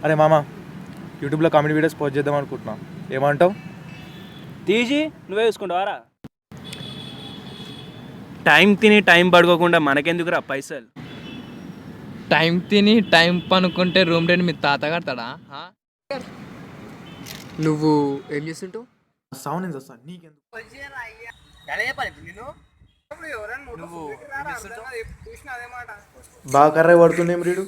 అరే మామ, యూట్యూబ్లో కామెడీ వీడియోస్ పోస్ట్ చేద్దాం అనుకుంటున్నా, ఏమంటావు? తీసి నువ్వే చూసుకుంటావారా? టైం తిని టైం పడుకోకుండా మనకెందుకురా పైసలు? టైం తిని టైం పనుకుంటే రూమ్ రెంట్ మీ తాత కడతాడా? నువ్వు ఏం చేస్తుంటావు? సౌండ్ ఎంత వస్తా నీకెందుకు? బాగా కర్ర పడుతుండేం రీడు.